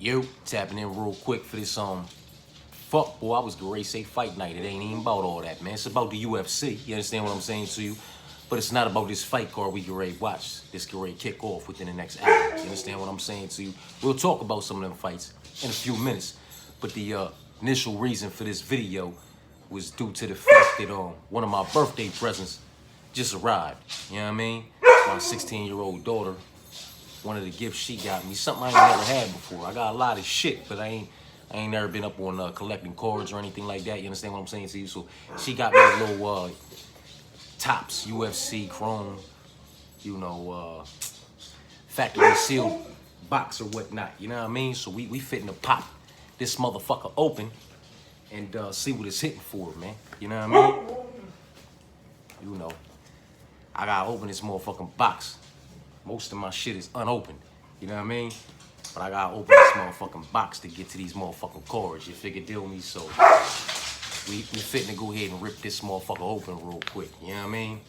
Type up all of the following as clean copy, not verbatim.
Yo, tapping in real quick for this fuck boy, I was gonna say fight night. It ain't even about all that, man. It's about the UFC. You understand what I'm saying to you? But it's not about this fight card we get ready to watch. This get ready to kick off within the next hour. You understand what I'm saying to you? We'll talk about some of them fights in a few minutes. But the initial reason for this video was due to the fact that one of my birthday presents just arrived. You know what I mean? My 16-year-old daughter, one of the gifts she got me, something I ain't never had before. I got a lot of shit, but I ain't never been up on collecting cards or anything like that. You understand what I'm saying to you? So she got me a little Topps UFC Chrome, you know, factory sealed box or whatnot. You know what I mean? So we fitting to pop this motherfucker open and see what it's hitting for, man. You know what I mean? You know, I gotta open this motherfucking box. Most of my shit is unopened. You know what I mean? But I gotta open this motherfucking box to get to these motherfucking cards. You figure deal me? So we fitting to go ahead and rip this motherfucker open real quick. You know what I mean?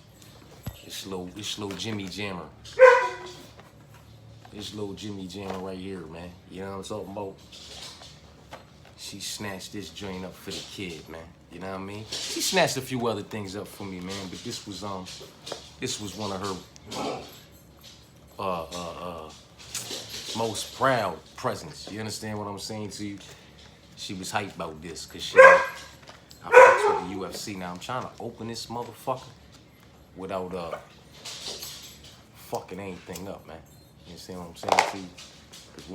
This little Jimmy Jammer. This little Jimmy Jammer right here, man. You know what I'm talking about? She snatched this joint up for the kid, man. You know what I mean? She snatched a few other things up for me, man. But this was one of her most proud presents. You understand what I'm saying to you? She was hyped about this because I fucks with the UFC. Now I'm trying to open this motherfucker without fucking anything up, man. You understand what I'm saying to you? Because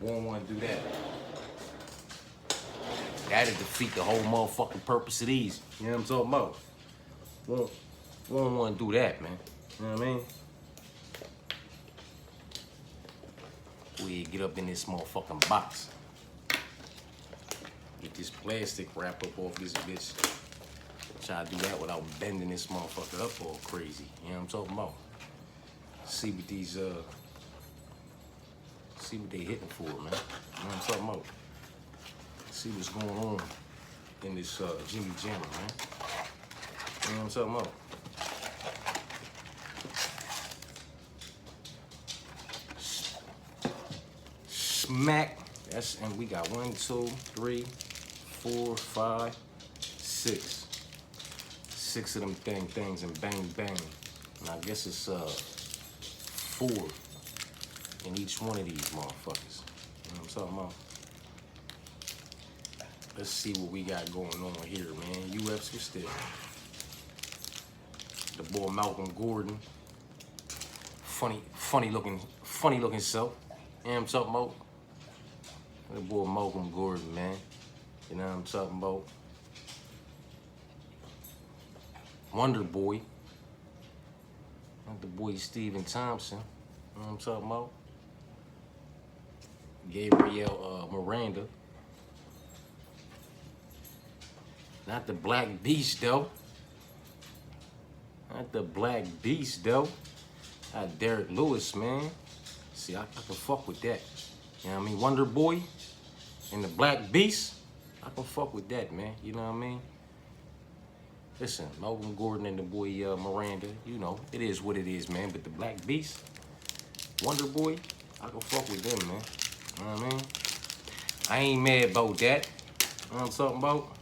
we don't want to do that. That'd defeat the whole motherfucking purpose of these. You know what I'm talking about? We don't want to do that, man. You know what I mean? We get up in this motherfucking box. Get this plastic wrap up off this bitch. Try to do that without bending this motherfucker up all crazy. You know what I'm talking about? See what these see what they hitting for, man. You know what I'm talking about? See what's going on in this Jimmy Jammer, man. You know what I'm talking about? Smack. And we got 1, 2, 3, 4, 5, 6. 6 of them things and bang bang. And I guess it's 4 in each one of these motherfuckers. You know what I'm talking about? Let's see what we got going on here, man. UFC still. The boy Malcolm Gordon. Funny looking self. You know what I'm talking about? The boy Malcolm Gordon, man. You know what I'm talking about? Wonder Boy. Not the boy Stephen Thompson. You know what I'm talking about? Gabriel Miranda. Not the Black Beast, though. Not the Black Beast, though. Not Derek Lewis, man. See, I can fuck with that. You know what I mean? Wonder Boy and the Black Beast. I can fuck with that, man. You know what I mean? Listen, Malcolm Gordon and the boy Miranda, you know, it is what it is, man. But the Black Beast, Wonder Boy, I can fuck with them, man. You know what I mean? I ain't mad about that. You know what I'm talking about?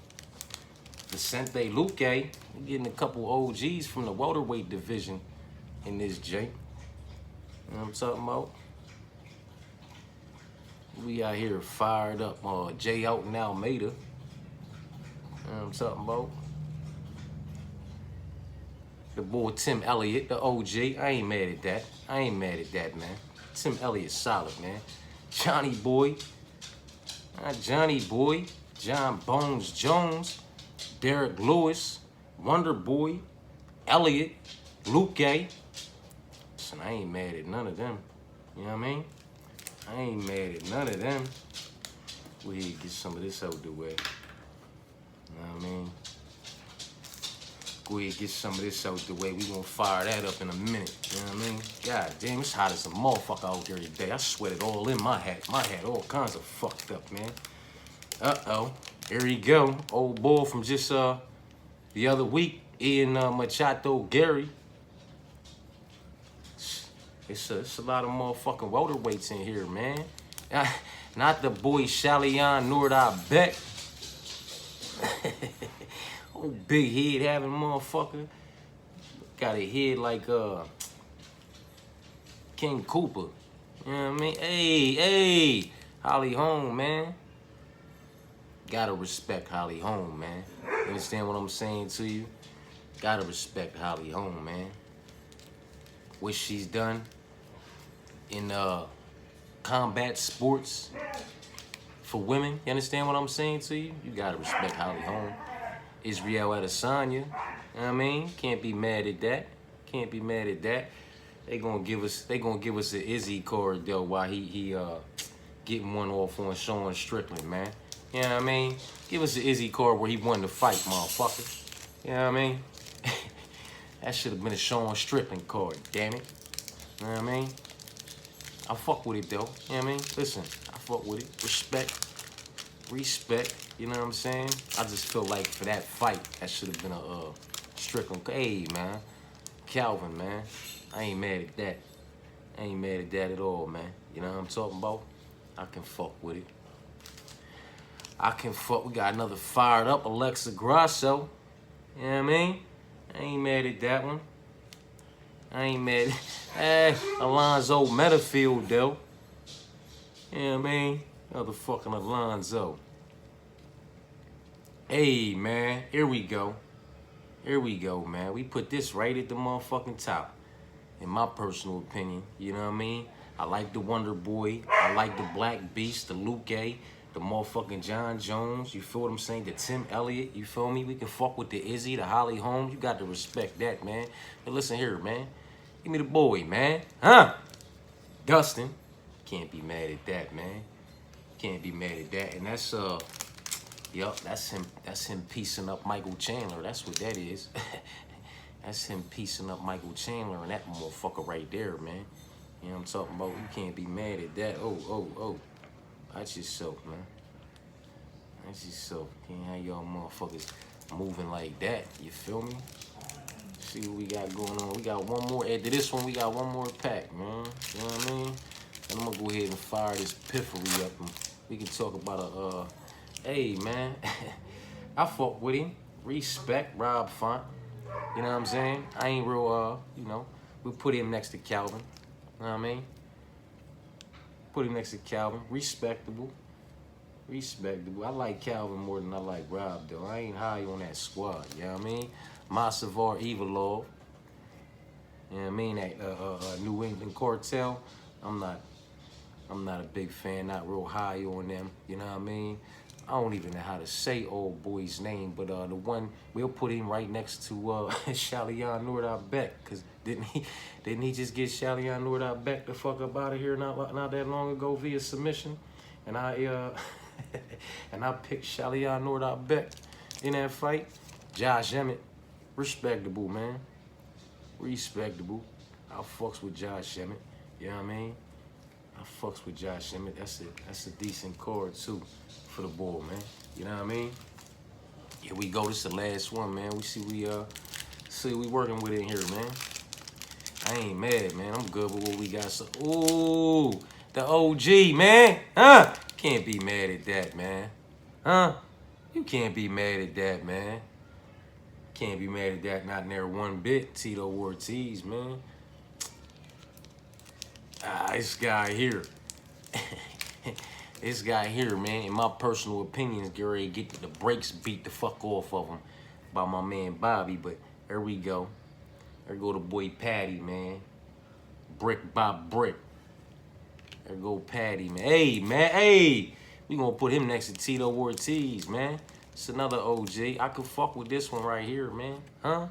Vicente Luque, we're getting a couple OGs from the welterweight division in this jank. You know what I'm talking about? We out here fired up. Jay Alton Almeida. You know what I'm talking about? The boy Tim Elliott, the OG. I ain't mad at that. I ain't mad at that, man. Tim Elliott's solid, man. Johnny Boy. Not Johnny Boy. John Bones Jones. Derek Lewis, Wonder Boy, Elliott, Luque. Listen, I ain't mad at none of them. You know what I mean? I ain't mad at none of them. We get some of this out the way. You know what I mean? Go ahead, get some of this out the way. We gonna fire that up in a minute. You know what I mean? God damn, it's hot as a motherfucker out there today. I sweated all in my hat. My hat all kinds of fucked up, man. Uh-oh. Here we go. Old boy from just the other week, Ian Machado Gary. It's a lot of motherfucking welterweights in here, man. Not the boy Shalion Nordal Beck. Oh, big head having motherfucker. Got a head like King Cooper. You know what I mean? Hey, Holly Holm, man. Gotta respect Holly Holm, man. You understand what I'm saying to you? Gotta respect Holly Holm, man. What she's done in combat sports for women. You understand what I'm saying to you? You gotta respect Holly Holm. Israel Adesanya. You know what I mean? Can't be mad at that. Can't be mad at that. They gonna give us an Izzy card though while he getting one off on Sean Strickland, man. You know what I mean? Give us an Izzy card where he won the fight, motherfucker. You know what I mean? That should have been a Sean Strickland card, damn it. You know what I mean? I fuck with it though. You know what I mean? Listen, I fuck with it. Respect. You know what I'm saying? I just feel like for that fight, that should have been a Strickland. Hey, man. Calvin, man. I ain't mad at that. I ain't mad at that at all, man. You know what I'm talking about? I can fuck with it. We got another fired up Alexa Grasso. You know what I mean? I ain't mad at that one. I ain't mad at Alonzo Metafield, though. You know what I mean? Motherfucking Alonzo. Hey, man. Here we go. Man. We put this right at the motherfucking top. In my personal opinion. You know what I mean? I like the Wonder Boy. I like the Black Beast, the Luke A, the motherfucking John Jones. You feel what I'm saying? The Tim Elliott. You feel me? We can fuck with the Izzy, the Holly Holm. You got to respect that, man. But listen here, man. Give me the boy, man. Huh? Dustin. Can't be mad at that, man. Can't be mad at that. And that's, yup, that's him piecing up Michael Chandler. That's what that is. That's him piecing up Michael Chandler and that motherfucker right there, man. You know what I'm talking about? You can't be mad at that. Oh. That's yourself, man. That's yourself. Can't have y'all motherfuckers moving like that. You feel me? See what we got going on. We got one more. After this one, we got one more pack, man. You know what I mean? And I'm gonna go ahead and fire this piffery up and we can talk about hey, man. I fuck with him. Respect Rob Font. You know what I'm saying? I ain't real, you know, we put him next to Calvin. You know what I mean? Put him next to Calvin. Respectable. I like Calvin more than I like Rob, though. I ain't high on that squad, you know what I mean? Masavar Evilov. You know what I mean? That New England Cartel. I'm not a big fan, not real high on them, you know what I mean? I don't even know how to say old boy's name, but the one, we'll put him right next to Shalion Nordal Beck, because didn't he just get Shalion Nordal Beck the fuck up out of here not that long ago via submission? And I picked Shalion Nordal Beck in that fight. Josh Emmett, respectable, man. Respectable. I fucks with Josh Emmett, you know what I mean? I fucks with Josh Emmett. That's a decent card too for the ball, man. You know what I mean? Here we go. This is the last one, man. We see we working with it here, man. I ain't mad, man. I'm good with what we got. So, ooh, the OG, man. Huh? Can't be mad at that, man. Huh? You can't be mad at that, man. Can't be mad at that, not there one bit. Tito Ortiz, man. This guy here. This guy here, man, in my personal opinion, is ready to get the brakes beat the fuck off of him by my man Bobby. But there we go. There go the boy Patty, man. Brick by brick. There go Patty, man. Hey, man, hey. We gonna put him next to Tito Ortiz, man. It's another OG. I could fuck with this one right here, man. Huh?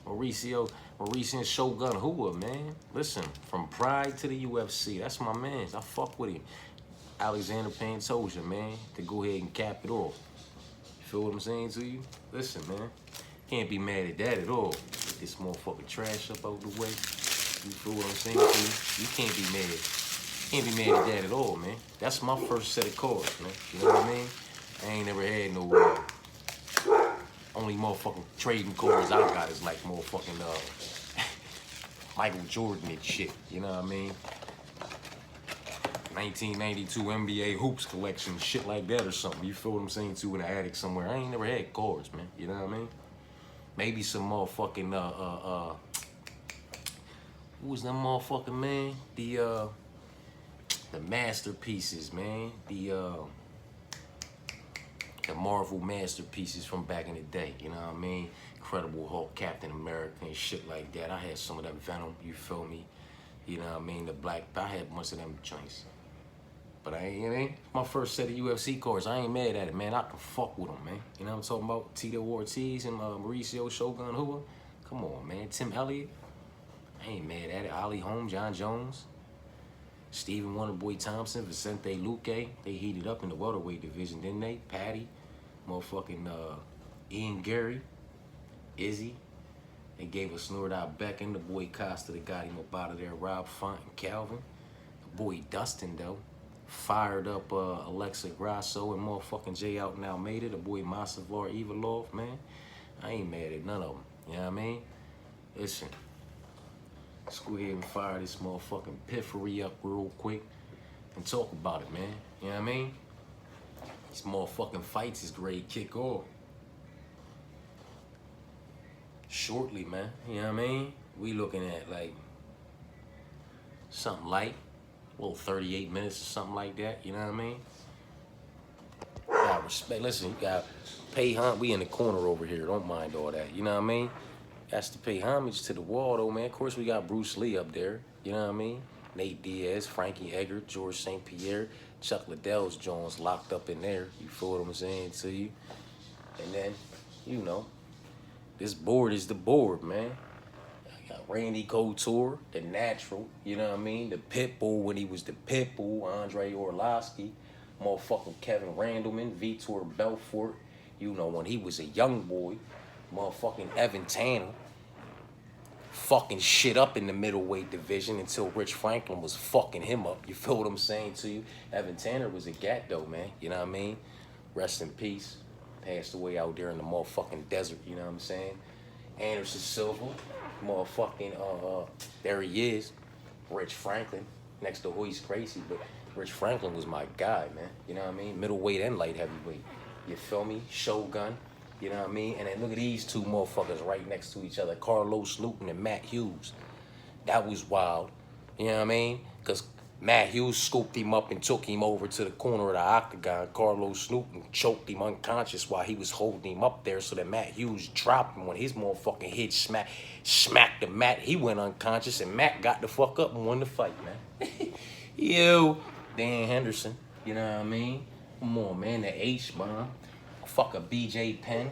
Mauricio Shogun Hua, man. Listen, from Pride to the UFC, that's my man. I fuck with him. Alexander Pantoja, man, to go ahead and cap it off. You feel what I'm saying to you? Listen, man, can't be mad at that at all. Get this motherfucking trash up out the way. You feel what I'm saying to you? You can't be mad. Can't be mad at that at all, man. That's my first set of cards, man. You know what I mean? I ain't never had no only motherfucking trading cards I got is like motherfucking Michael Jordan and shit. You know what I mean? 1992 NBA hoops collection, shit like that or something. You feel what I'm saying? Too, in the attic somewhere. I ain't never had cards, man. You know what I mean? Maybe some motherfucking who was that motherfucking man? The masterpieces, man. The Marvel masterpieces from back in the day. You know what I mean? Incredible Hulk, Captain America, and shit like that. I had some of that Venom. You feel me? You know what I mean? The Black. I had bunch of them joints. But I ain't my first set of UFC cards. I ain't mad at it, man. I can fuck with them, man. You know what I'm talking about? Tito Ortiz and Mauricio Shogun Hua. Come on, man. Tim Elliott. I ain't mad at it. Ollie Holm, John Jones, Stephen Wonderboy Thompson, Vicente Luque. They heated up in the welterweight division, didn't they? Patty, motherfucking Ian Gary, Izzy. They gave us Nordal Beckham, the boy Costa that got him up out of there, Rob Font and Calvin. The boy Dustin, though. Fired up Alexa Grasso and motherfucking Jay Out and Almeida, the boy Masavar Ivalov, man. I ain't mad at none of them. You know what I mean? Listen, let's go ahead and fire this motherfucking piffery up real quick and talk about it, man. You know what I mean? These motherfucking fights is ready to kick off. Shortly, man. You know what I mean? We looking at like something light. A little 38 minutes or something like that, you know what I mean? You got respect. Listen, you got pay homage. We in the corner over here. Don't mind all that, you know what I mean? Got to pay homage to the wall, though, man. Of course, we got Bruce Lee up there, you know what I mean? Nate Diaz, Frankie Edgar, George St. Pierre, Chuck Liddell's Jones locked up in there. You feel what I'm saying to you? And then, you know, this board is the board, man. Randy Couture, the natural, you know what I mean? The Pitbull when he was the Pitbull, Andre Orlovsky, motherfucking Kevin Randleman, Vitor Belfort, you know, when he was a young boy, motherfucking Evan Tanner, fucking shit up in the middleweight division until Rich Franklin was fucking him up. You feel what I'm saying to you? Evan Tanner was a gat though, man, you know what I mean? Rest in peace. Passed away out there in the motherfucking desert, you know what I'm saying? Anderson Silva, motherfucking, there he is, Rich Franklin, next to Royce Gracie, but Rich Franklin was my guy, man, you know what I mean? Middleweight and light heavyweight, you feel me? Shogun, you know what I mean? And then look at these two motherfuckers right next to each other, Carlos Luton and Matt Hughes. That was wild, you know what I mean? Because Matt Hughes scooped him up and took him over to the corner of the octagon. Carlos Newton choked him unconscious while he was holding him up there so that Matt Hughes dropped him. When his motherfucking head smacked the Matt, he went unconscious and Matt got the fuck up and won the fight, man. Yo, Dan Henderson, you know what I mean? Come on, man, the H-bomb. Fuck a BJ Penn.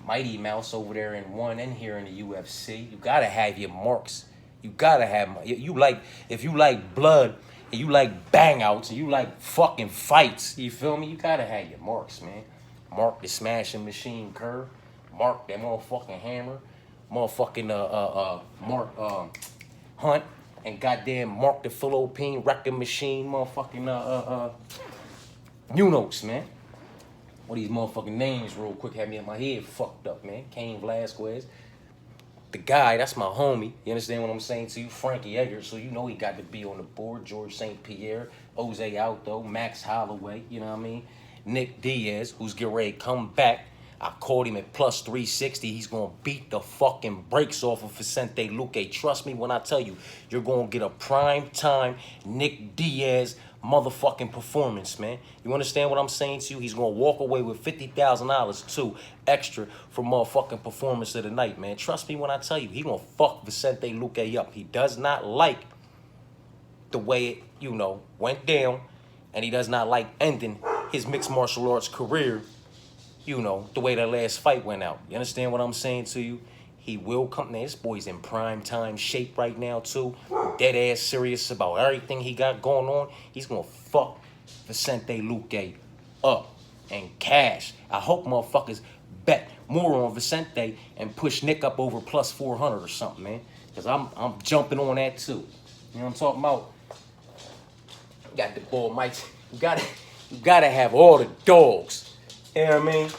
Mighty Mouse over there in one and here in the UFC. You gotta have your marks. You gotta have, you like, if you like blood, and you like bang outs, and you like fucking fights, you feel me? You gotta have your marks, man. Mark the smashing machine curve. Mark that motherfucking hammer. Motherfucking, Mark, Hunt. And goddamn Mark the Philippine wrecking machine, motherfucking, Unos, man. What these motherfucking names real quick had me in my head fucked up, man. Cain Velasquez. The guy, that's my homie. You understand what I'm saying to you? Frankie Edgar, so you know he got to be on the board. George St. Pierre, Jose Aldo, Max Holloway, you know what I mean? Nick Diaz, who's getting ready to come back. I called him at plus 360. He's going to beat the fucking brakes off of Vicente Luque. Trust me when I tell you, you're going to get a prime time Nick Diaz motherfucking performance, man. You understand what I'm saying to you? He's going to walk away with $50,000 too, extra for motherfucking performance of the night, man. Trust me when I tell you, he going to fuck Vicente Luque up. He does not like the way it, you know, went down, and he does not like ending his mixed martial arts career, you know, the way that last fight went out. You understand what I'm saying to you? He will come. Man, this boy's in prime time shape right now, too. Dead ass serious about everything he got going on. He's going to fuck Vicente Luque up and cash. I hope motherfuckers bet more on Vicente and push Nick up over plus 400 or something, man. Because I'm jumping on that, too. You know what I'm talking about? Got the ball, Mike. You gotta have all the dogs. You know what I mean?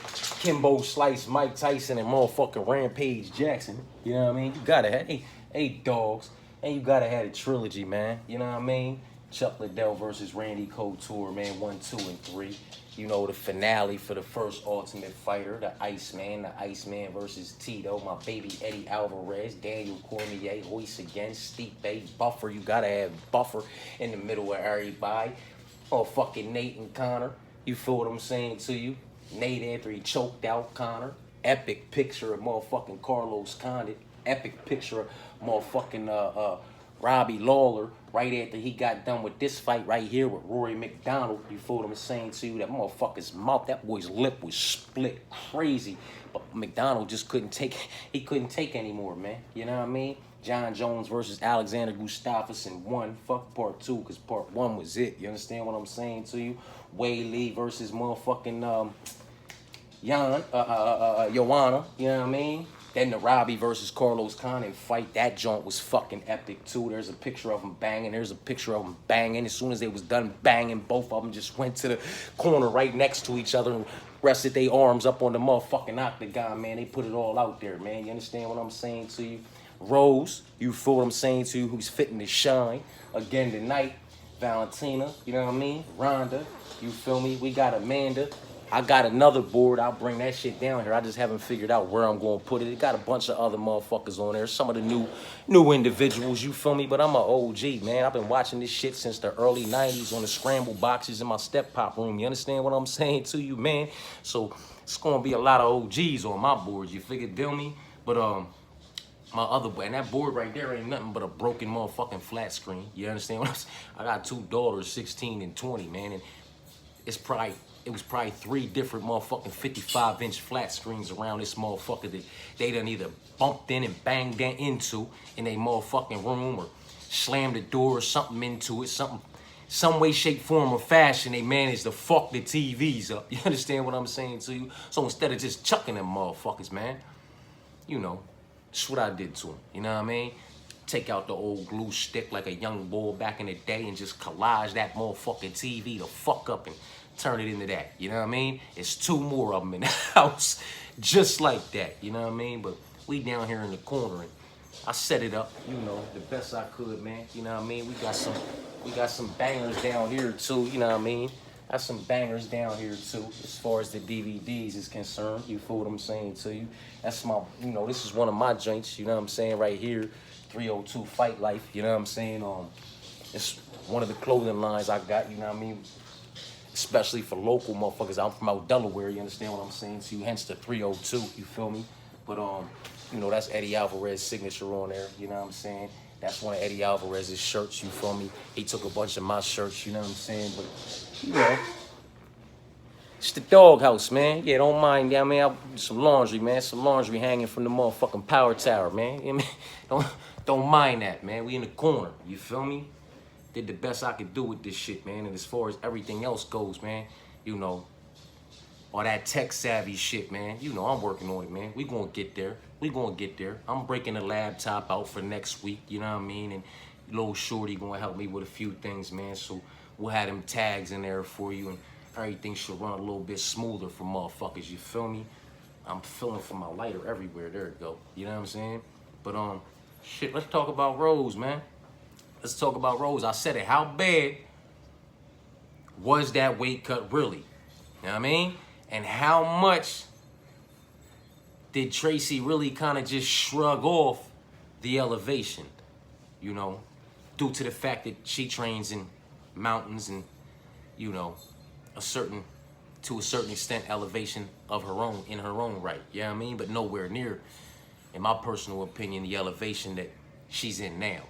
Kimbo Slice, Mike Tyson, and motherfucking Rampage Jackson. You know what I mean? You gotta have eight dogs. And you gotta have a trilogy, man. You know what I mean? Chuck Liddell versus Randy Couture, man, 1, 2, and 3. You know, the finale for the first Ultimate Fighter, the Iceman versus Tito, my baby Eddie Alvarez, Daniel Cormier, Hoist again, Stipe, Buffer. You gotta have Buffer in the middle of everybody. Oh, fucking Nate and Connor. You feel what I'm saying to you? Nate after he choked out Connor. Epic picture of motherfucking Carlos Condit. Epic picture of motherfucking Robbie Lawler right after he got done with this fight right here with Rory McDonald. You feel what I'm saying to you? That motherfucker's mouth, that boy's lip was split crazy. But McDonald just couldn't take anymore, man. You know what I mean? John Jones versus Alexander Gustafsson 1. Fuck part 2, because part 1 was it. You understand what I'm saying to you? Wei Lee versus motherfucking Joanna. You know what I mean? Then the Robbie versus Carlos Condit fight, that joint was fucking epic too. There's a picture of them banging. There's a picture of them banging. As soon as they was done banging, both of them just went to the corner right next to each other and rested their arms up on the motherfucking octagon, man. They put it all out there, man. You understand what I'm saying to you? Rose, you feel what I'm saying to you, who's fitting to shine again tonight. Valentina, you know what I mean? Rhonda, you feel me? We got Amanda. I got another board. I'll bring that shit down here. I just haven't figured out where I'm going to put it. It got a bunch of other motherfuckers on there. Some of the new individuals, you feel me? But I'm an OG, man. I've been watching this shit since the early 90s on the scramble boxes in my step pop room. You understand what I'm saying to you, man? So it's going to be a lot of OGs on my board. You figured, feel me? But, my other boy, and that board right there ain't nothing but a broken motherfucking flat screen. You understand what I'm saying? I got 2 daughters, 16 and 20, man. And it was probably 3 different motherfucking 55-inch flat screens around this motherfucker that they done either bumped in and banged into in a motherfucking room or slammed the door or something into it, some way, shape, form, or fashion, they managed to fuck the TVs up. You understand what I'm saying to you? So instead of just chucking them motherfuckers, man, you know, that's what I did to them. You know what I mean? Take out the old glue stick like a young boy back in the day and just collage that motherfucking TV the fuck up and turn it into that. You know what I mean? It's 2 more of them in the house just like that. You know what I mean? But we down here in the corner and I set it up, you know, the best I could, man. You know what I mean? We got some bangers down here too, you know what I mean? Got some bangers down here too, as far as the DVDs is concerned. You feel what I'm saying to you? That's my, you know, this is one of my joints, you know what I'm saying, right here. 302 Fight Life, you know what I'm saying? It's one of the clothing lines I got, you know what I mean? Especially for local motherfuckers. I'm from out Delaware, you understand what I'm saying to you? Hence the 302, you feel me? But, you know, that's Eddie Alvarez's signature on there, you know what I'm saying? That's one of Eddie Alvarez's shirts, you feel me? He took a bunch of my shirts, you know what I'm saying? But, you know, it's the doghouse, man. Yeah, don't mind, yeah, I mean, some laundry, man. Some laundry hanging from the motherfucking power tower, man. You know what I mean? Don't mind that, man. We in the corner, you feel me? Did the best I could do with this shit, man. And as far as everything else goes, man, you know, all that tech savvy shit, man, you know, I'm working on it, man. We gonna get there. We gonna get there. I'm breaking the laptop out for next week, you know what I mean? And little Shorty gonna help me with a few things, man. So we'll have them tags in there for you and everything should run a little bit smoother for motherfuckers, you feel me? I'm feeling for my lighter everywhere. There it go. You know what I'm saying? But, shit, let's talk about Rose, man. Let's talk about Rose. I said it. How bad was that weight cut really? You know what I mean? And how much did Tracy really kind of just shrug off the elevation, you know, due to the fact that she trains in mountains and, you know, to a certain extent, elevation of her own, in her own right, you know what I mean? But nowhere near, in my personal opinion, the elevation that she's in now.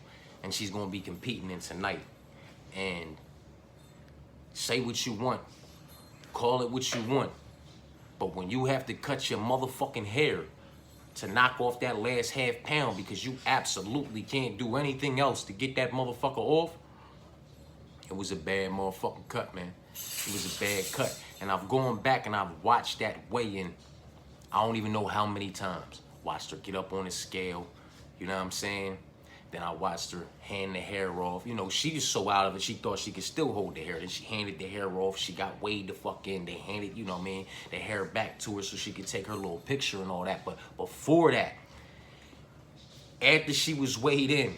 And she's gonna be competing in tonight. And say what you want, call it what you want, but when you have to cut your motherfucking hair to knock off that last half pound because you absolutely can't do anything else to get that motherfucker off, it was a bad motherfucking cut, man. It was a bad cut. And I've gone back and I've watched that weigh-in, I don't even know how many times. Watched her get up on the scale, you know what I'm saying? Then I watched her hand the hair off. You know, she was so out of it, she thought she could still hold the hair. Then she handed the hair off. She got weighed the fuck in. They handed, you know what I mean, the hair back to her so she could take her little picture and all that. But before that, after she was weighed in,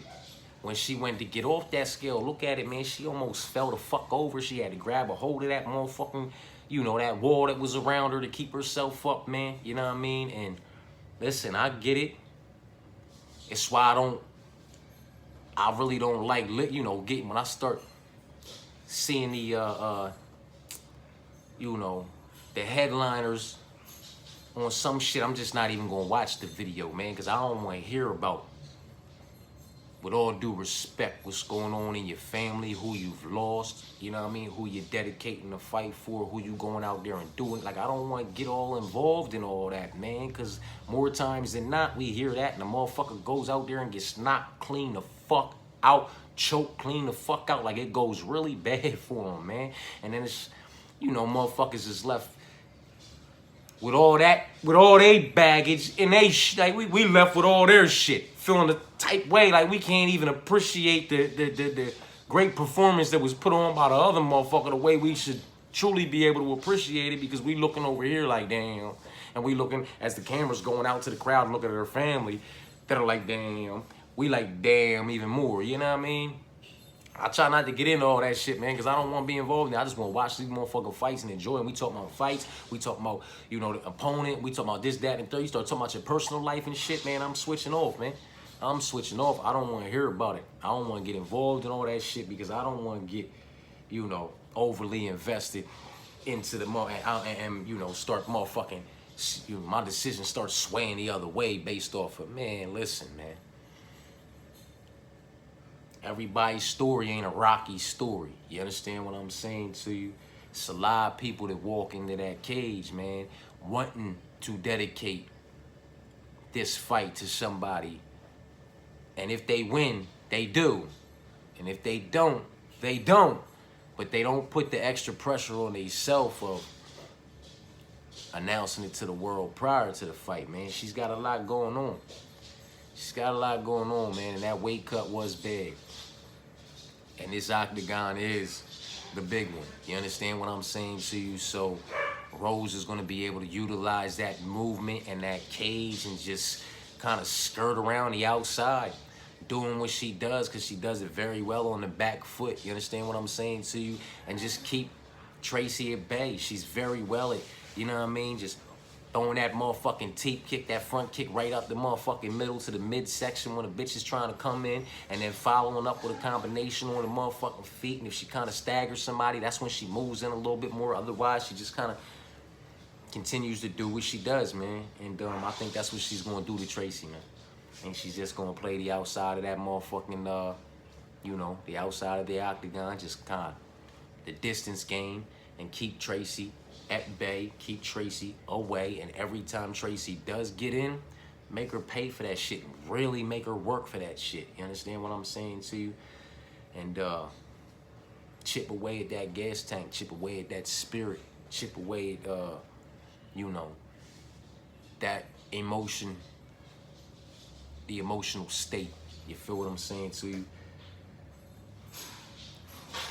when she went to get off that scale, look at it, man. She almost fell the fuck over. She had to grab a hold of that motherfucking, you know, that wall that was around her to keep herself up, man. You know what I mean? And listen, I get it. It's why I really don't like, you know, when I start seeing the, you know, the headliners on some shit, I'm just not even gonna watch the video, man, because I don't want to hear about, with all due respect, what's going on in your family, who you've lost, you know what I mean, who you're dedicating the fight for, who you going out there and doing. Like, I don't want to get all involved in all that, man, because more times than not, we hear that, and the motherfucker goes out there and gets knocked clean the fuck out, choked clean the fuck out, like it goes really bad for him, man. And then it's, you know, motherfuckers is left with all that, with all they baggage, and they like we left with all their shit, feeling the type way like we can't even appreciate the great performance that was put on by the other motherfucker the way we should truly be able to appreciate it, because we looking over here like damn, and we looking as the camera's going out to the crowd and looking at their family that are like damn, we like damn even more, you know what I mean? I try not to get into all that shit, man, because I don't want to be involved in it. I just want to watch these motherfucking fights and enjoy them. We talk about fights. We talk about, you know, the opponent. We talk about this, that, and third. You start talking about your personal life and shit, man. I'm switching off, man. I'm switching off. I don't want to hear about it. I don't want to get involved in all that shit because I don't want to get, you know, overly invested into the and you know, start motherfucking, you know, my decisions start swaying the other way based off of, man, listen, man. Everybody's story ain't a Rocky story. You understand what I'm saying to you? It's a lot of people that walk into that cage, man, wanting to dedicate this fight to somebody. And if they win, they do. And if they don't, they don't. But they don't put the extra pressure on themselves of announcing it to the world prior to the fight, man. She's got a lot going on. She's got a lot going on, man, and that weight cut was big. And this octagon is the big one. You understand what I'm saying to you? So Rose is going to be able to utilize that movement and that cage and just kind of skirt around the outside, doing what she does, because she does it very well on the back foot. You understand what I'm saying to you? And just keep Tracy at bay. She's very well at, you know what I mean, just throwing that motherfucking teep kick, that front kick right up the motherfucking middle to the midsection when a bitch is trying to come in, and then following up with a combination on the motherfucking feet. And if she kind of staggers somebody, that's when she moves in a little bit more. Otherwise, she just kind of continues to do what she does, man. And I think that's what she's going to do to Tracy, man. And she's just going to play the outside of that motherfucking, you know, the outside of the octagon, just kind of the distance game, and keep Tracy at bay, keep Tracy away, and every time Tracy does get in, make her pay for that shit, really make her work for that shit. You understand what I'm saying to you? And chip away at that gas tank, chip away at that spirit, chip away at, you know, that emotion, the emotional state. You feel what I'm saying to you?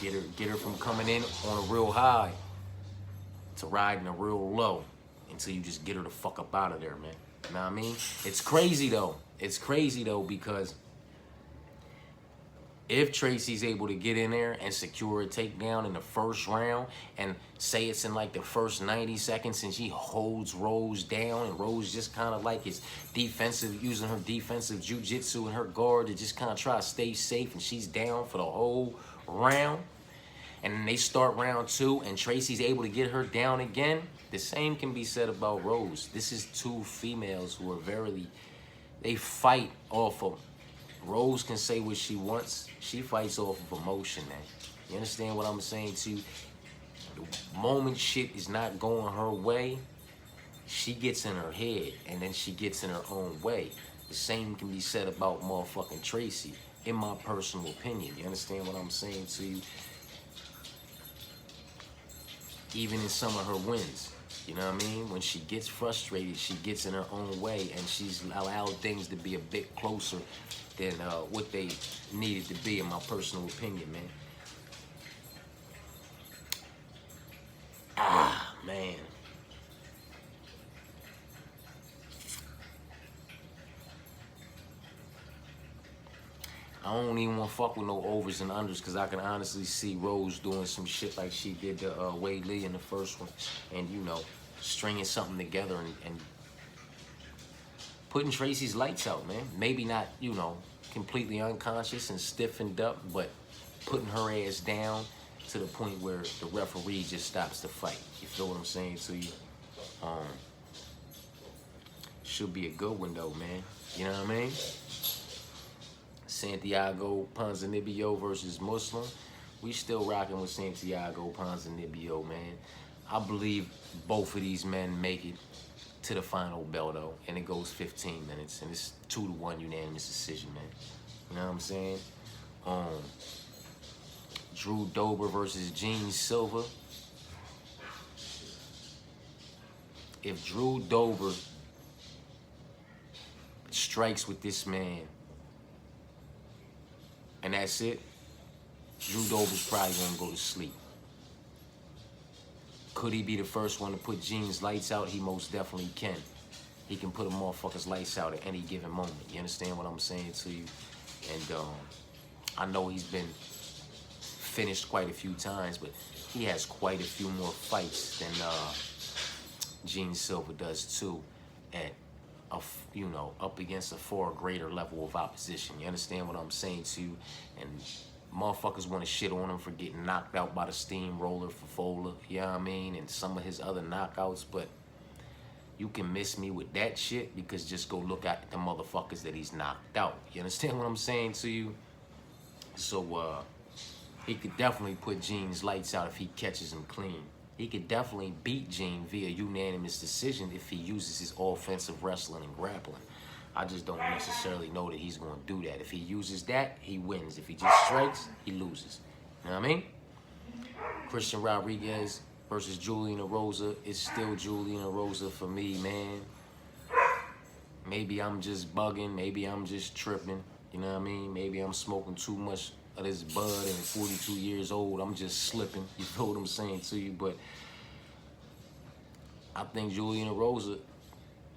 Get her from coming in on a real high to riding a real low until you just get her the fuck up out of there, man. You know what I mean? It's crazy though. It's crazy though, because if Tracy's able to get in there and secure a takedown in the first round, and say it's in like the first 90 seconds and she holds Rose down, and Rose just kind of like is defensive, using her defensive jiu-jitsu and her guard to just kind of try to stay safe, and she's down for the whole round, and then they start round two and Tracy's able to get her down again, the same can be said about Rose. This is two females who are they fight off of, Rose can say what she wants. She fights off of emotion, man. You understand what I'm saying to you? The moment shit is not going her way, she gets in her head, and then she gets in her own way. The same can be said about motherfucking Tracy, in my personal opinion. You understand what I'm saying to you? Even in some of her wins, you know what I mean? When she gets frustrated, she gets in her own way, and she's allowed things to be a bit closer than what they needed to be, in my personal opinion, man. Ah, man. I don't even want to fuck with no overs and unders because I can honestly see Rose doing some shit like she did to Wade Lee in the first one. And, you know, stringing something together and putting Tracy's lights out, man. Maybe not, you know, completely unconscious and stiffened up, but putting her ass down to the point where the referee just stops the fight. You feel what I'm saying to you? Should be a good one though, man. You know what I mean? Santiago Ponzinibbio versus Muslim. We still rocking with Santiago Ponzinibbio, man. I believe both of these men make it to the final bell though, and it goes 15 minutes, and it's 2-1 unanimous decision, man. You know what I'm saying? Drew Dober versus Gene Silva. If Drew Dober strikes with this man, and that's it, Drew Dober's probably gonna go to sleep. Could he be the first one to put Gene's lights out? He most definitely can. He can put a motherfucker's lights out at any given moment. You understand what I'm saying to you? And I know he's been finished quite a few times, but he has quite a few more fights than Gene Silva does too, at you know, up against a far greater level of opposition. You understand what I'm saying to you? And motherfuckers want to shit on him for getting knocked out by the steamroller for Fowler, you know what I mean? And some of his other knockouts, but you can miss me with that shit because just go look at the motherfuckers that he's knocked out. You understand what I'm saying to you? So, he could definitely put Gene's lights out if he catches him clean. He could definitely beat Gene via unanimous decision if he uses his offensive wrestling and grappling. I just don't necessarily know that he's going to do that. If he uses that, he wins. If he just strikes, he loses. You know what I mean? Christian Rodriguez versus Julian Erosa. It's still Julian Erosa for me, man. Maybe I'm just bugging. Maybe I'm just tripping. You know what I mean? Maybe I'm smoking too much of this bud and at 42 years old, I'm just slipping. You feel what I'm saying to you? But I think Julian Erosa,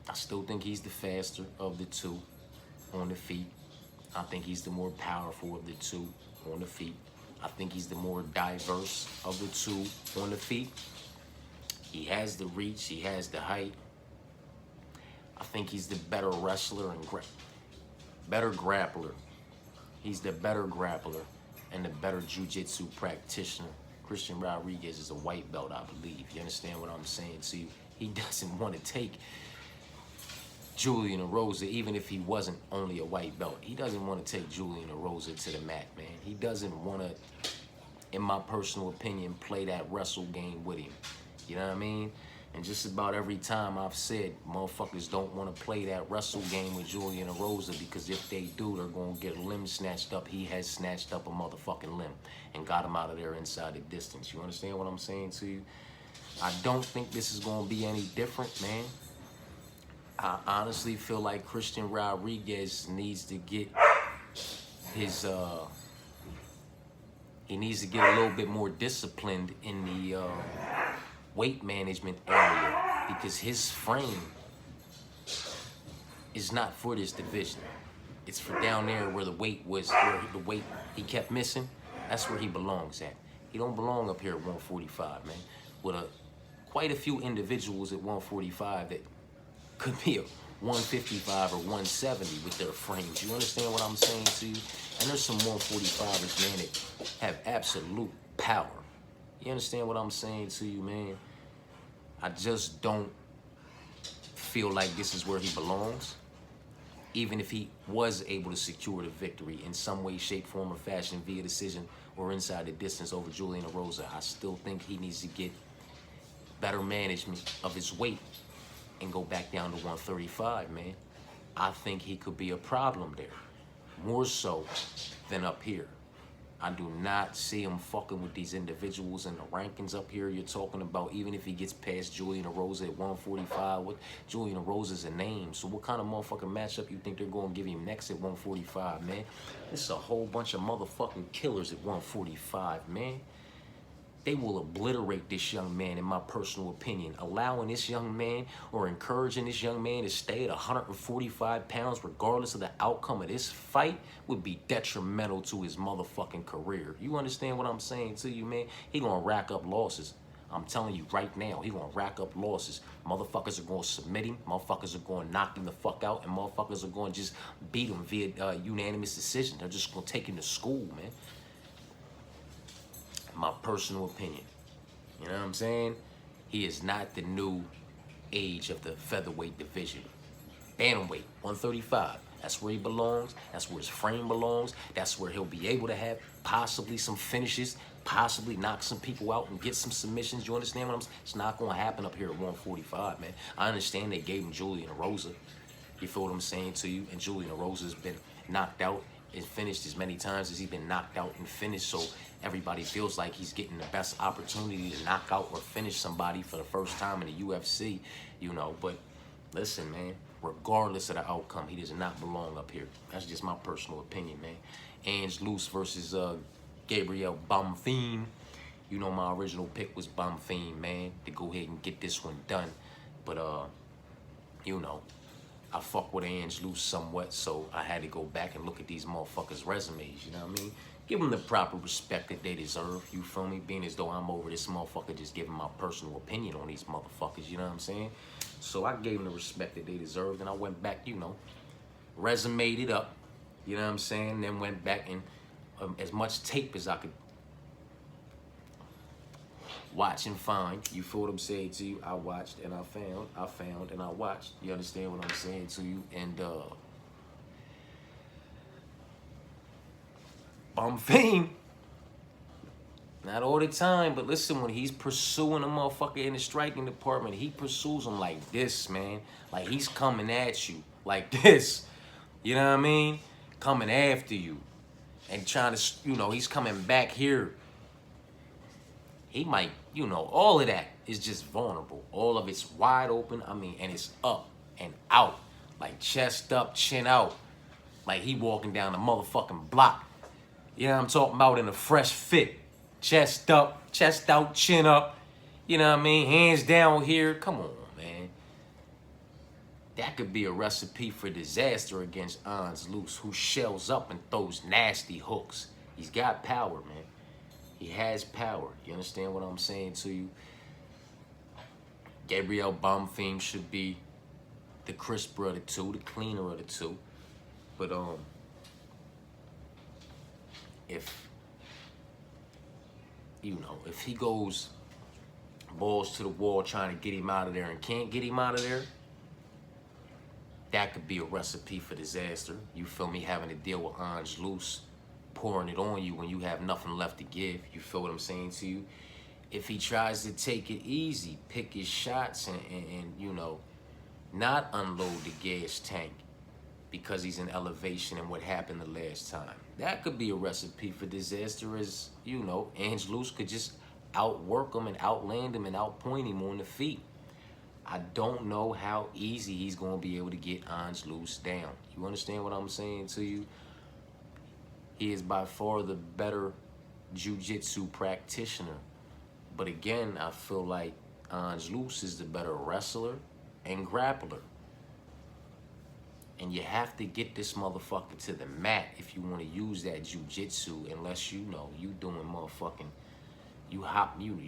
I still think he's the faster of the two on the feet. I think he's the more powerful of the two on the feet. I think he's the more diverse of the two on the feet. He has the reach, he has the height. I think he's the better wrestler and better grappler. He's the better grappler and the better jiu-jitsu practitioner. Christian Rodriguez is a white belt, I believe. You understand what I'm saying to you? He doesn't want to take Julian Erosa, even if he wasn't only a white belt. He doesn't want to take Julian Erosa to the mat, man. He doesn't want to, in my personal opinion, play that wrestle game with him. You know what I mean? And just about every time I've said, motherfuckers don't want to play that wrestle game with Julian Erosa because if they do, they're going to get a limb snatched up. He has snatched up a motherfucking limb and got him out of there inside the distance. You understand what I'm saying to you? I don't think this is going to be any different, man. I honestly feel like Christian Rodriguez needs to get his, he needs to get a little bit more disciplined in the weight management area because his frame is not for this division. It's for down there where the weight was, where the weight he kept missing. That's where he belongs at. He don't belong up here at 145, man. With quite a few individuals at 145 that could be a 155 or 170 with their frames. You understand what I'm saying to you? And there's some 145ers, man, that have absolute power. You understand what I'm saying to you, man? I just don't feel like this is where he belongs. Even if he was able to secure the victory in some way, shape, form, or fashion via decision or inside the distance over Julian Erosa, I still think he needs to get better management of his weight and go back down to 135, man. I think he could be a problem there, more so than up here. I do not see him fucking with these individuals in the rankings up here you're talking about, even if he gets past Julian Erosa at 145. What, Julian Erosa's a name, so what kind of motherfucking matchup you think they're going to give him next at 145, man? This is a whole bunch of motherfucking killers at 145, man. they will obliterate this young man, in my personal opinion. Allowing this young man or encouraging this young man to stay at 145 pounds regardless of the outcome of this fight would be detrimental to his motherfucking career. You understand what I'm saying to you, man? He gonna rack up losses. I'm telling you right now, he gonna rack up losses. Motherfuckers are gonna submit him. Motherfuckers are gonna knock him the fuck out. And motherfuckers are gonna just beat him via unanimous decision. They're just gonna take him to school, man. My personal opinion. You know what I'm saying? He is not the new age of the featherweight division. Bantamweight, 135. That's where he belongs. That's where his frame belongs. That's where he'll be able to have possibly some finishes, possibly knock some people out and get some submissions. You understand what I'm saying? It's not going to happen up here at 145, man. I understand they gave him Julian Erosa. You feel what I'm saying to you? And Julian Erosa's been knocked out and finished as many times as he's been knocked out and finished. So everybody feels like he's getting the best opportunity to knock out or finish somebody for the first time in the UFC, you know. But listen, man, regardless of the outcome, he does not belong up here. That's just my personal opinion, man. Ange Loose versus Gabriel Bonfim. You know my original pick was Bonfim, man, to go ahead and get this one done. But, you know, I fuck with Ange Loose somewhat, so I had to go back and look at these motherfuckers' resumes, you know what I mean? Give them the proper respect that they deserve, you feel me? Being as though I'm over this motherfucker just giving my personal opinion on these motherfuckers, you know what I'm saying? So I gave them the respect that they deserved, and I went back, you know, resumed it up, you know what I'm saying? Then went back and as much tape as I could watch and find, you feel what I'm saying to you? I watched and I found and I watched. You understand what I'm saying to you? And Bonfim, not all the time, but listen, when he's pursuing a motherfucker in the striking department, he pursues him like this, man. Like he's coming at you like this. You know what I mean? Coming after you and trying to, you know, he's coming back here. He might, you know, all of that is just vulnerable. All of it's wide open, I mean, and it's up and out. Like chest up, chin out. Like he walking down the motherfucking block. You know what I'm talking about, in a fresh fit. Chest up, chest out, chin up. You know what I mean? Hands down here. Come on, man. That could be a recipe for disaster against Ange Loose, who shells up and throws nasty hooks. He's got power, man. He has power. You understand what I'm saying to you? Gabriel Bonfim should be the crisper of the two, the cleaner of the two. But if, you know, if he goes balls to the wall trying to get him out of there and can't get him out of there, that could be a recipe for disaster. You feel me? Having to deal with Ange Loose pouring it on you when you have nothing left to give. You feel what I'm saying to you? If he tries to take it easy, pick his shots and you know, not unload the gas tank because he's in elevation and what happened the last time, that could be a recipe for disaster. As you know, Ange Loose could just outwork him and outland him and outpoint him on the feet. I don't know how easy he's going to be able to get Ange Loose down. You understand what I'm saying to you? He is by far the better jiu-jitsu practitioner. But again, I feel like Ange Loose is the better wrestler and grappler. And you have to get this motherfucker to the mat if you want to use that jiu-jitsu, unless you know you doing motherfucking, you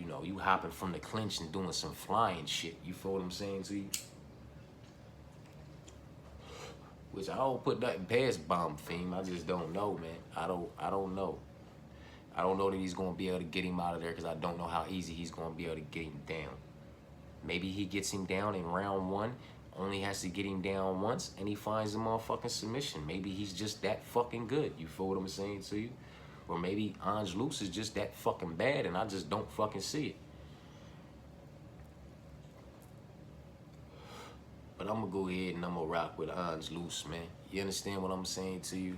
know, you hopping from the clinch and doing some flying shit. You feel what I'm saying to you? Which I don't put nothing past Bonfim. I just don't know, man. I don't know. I don't know that he's going to be able to get him out of there because I don't know how easy he's going to be able to get him down. Maybe he gets him down in round one, only has to get him down once, and he finds the motherfucking submission. Maybe he's just that fucking good. You feel what I'm saying to you? Or maybe Ange Loose is just that fucking bad and I just don't fucking see it. But I'm going to go ahead and I'm going to rock with Ange Loose, man. You understand what I'm saying to you?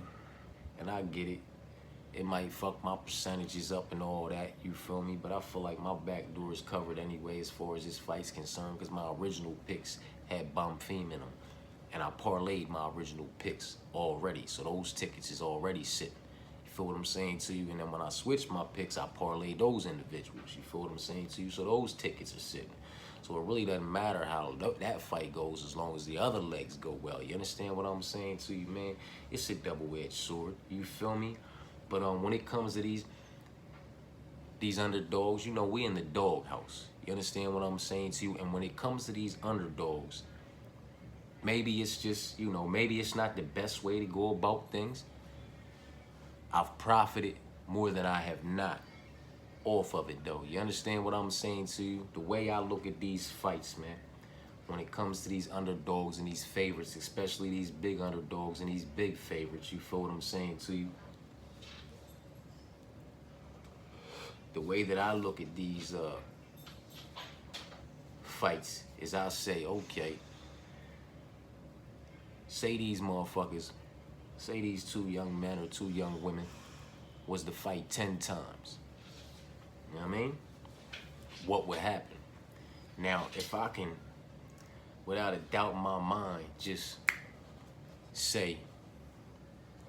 And I get it. It might fuck my percentages up and all that, you feel me? But I feel like my back door is covered anyway as far as this fight's concerned because my original picks had Bonfim in them. And I parlayed my original picks already. So those tickets is already sitting. feel what I'm saying to you? And then when I switch my picks, I parlay those individuals. You feel what I'm saying to you? So those tickets are sitting. So it really doesn't matter how that fight goes as long as the other legs go well. You understand what I'm saying to you, man? It's a double-edged sword. You feel me? But when it comes to these underdogs, you know, we in the doghouse. You understand what I'm saying to you? And when it comes to these underdogs, maybe it's just, you know, maybe it's not the best way to go about things. I've profited more than I have not off of it, though. You understand what I'm saying to you? The way I look at these fights, man, when it comes to these underdogs and these favorites, especially these big underdogs and these big favorites, you feel what I'm saying to you? The way that I look at these fights is I say, okay, say these motherfuckers, say these two young men or two young women was to fight 10 times. You know what I mean? What would happen? Now, if I can, without a doubt in my mind, just say,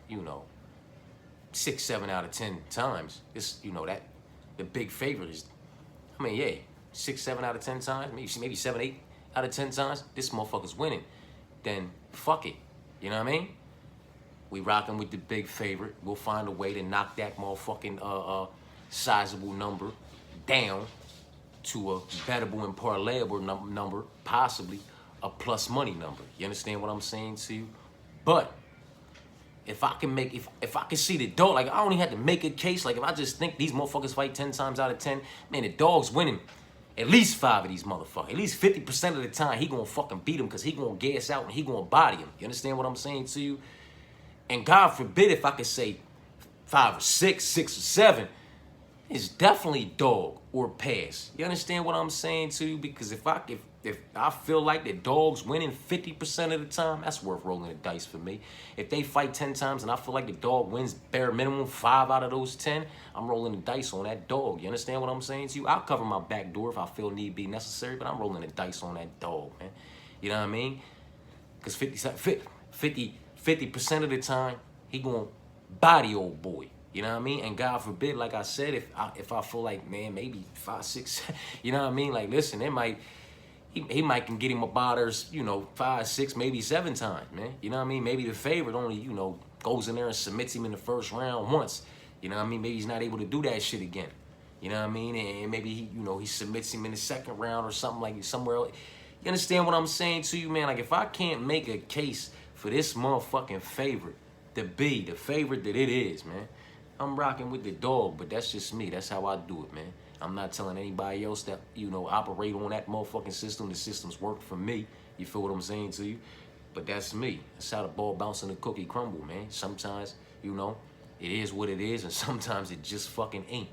you know, 6, 7 out of 10 times, it's, you know, that the big favorite is, I mean, yeah, 6, 7 out of 10 times, maybe 7, 8 out of 10 times, this motherfucker's winning. Then fuck it. You know what I mean? We rocking with the big favorite. We'll find a way to knock that motherfucking sizable number down to a bettable and parlayable number, possibly a plus money number. You understand what I'm saying to you? But if I can make, if I can see the dog, like I don't even have to make a case. Like if I just think these motherfuckers fight 10 times out of 10, man, the dog's winning at least 5 of these motherfuckers. At least 50% of the time, he gonna fucking beat him because he gonna gas out and he gonna body him. You understand what I'm saying to you? And God forbid if I could say 5 or 6, 6 or 7, it's definitely dog or pass. You understand what I'm saying to you? Because if I feel like the dog's winning 50% of the time, that's worth rolling the dice for me. If they fight 10 times and I feel like the dog wins bare minimum 5 out of those 10, I'm rolling the dice on that dog. You understand what I'm saying to you? I'll cover my back door if I feel need be necessary, but I'm rolling the dice on that dog, man. You know what I mean? Because 50% of the time, he gonna body old boy. You know what I mean? And God forbid, like I said, if I feel like, man, maybe 5, 6, you know what I mean? Like, listen, he might can get him about her, you know, 5, 6, maybe 7 times, man. You know what I mean? Maybe the favorite only, you know, goes in there and submits him in the first round once. You know what I mean? Maybe he's not able to do that shit again. You know what I mean? And maybe he, you know, he submits him in the second round or something like somewhere else. You understand what I'm saying to you, man? Like, if I can't make a case for this motherfucking favorite to be the favorite that it is, man, I'm rocking with the dog, but that's just me. That's how I do it, man. I'm not telling anybody else that, you know, operate on that motherfucking system. The system's worked for me. You feel what I'm saying to you? But that's me. That's how the ball bounce and the cookie crumble, man. Sometimes, you know, it is what it is, and sometimes it just fucking ain't.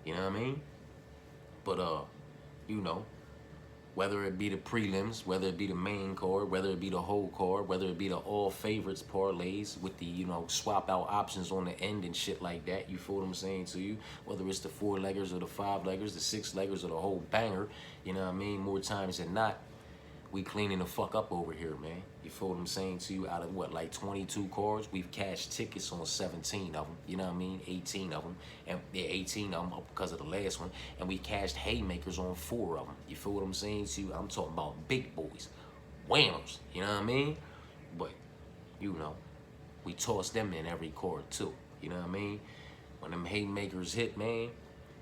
You know what I mean? But, you know, whether it be the prelims, whether it be the main card, whether it be the whole card, whether it be the all favorites parlays with the, you know, swap out options on the end and shit like that, you feel what I'm saying to you? Whether it's the 4-leggers or the 5-leggers, the 6-leggers or the whole banger, you know what I mean? More times than not, we cleaning the fuck up over here, man. You feel what I'm saying to you? Out of what, like 22 cards, we've cashed tickets on 17 of them. You know what I mean? 18 of them. And yeah, 18 of them because of the last one. And we cashed haymakers on 4 of them. You feel what I'm saying to you? I'm talking about big boys. Whammers. You know what I mean? But, you know, we toss them in every card too. You know what I mean? When them haymakers hit, man,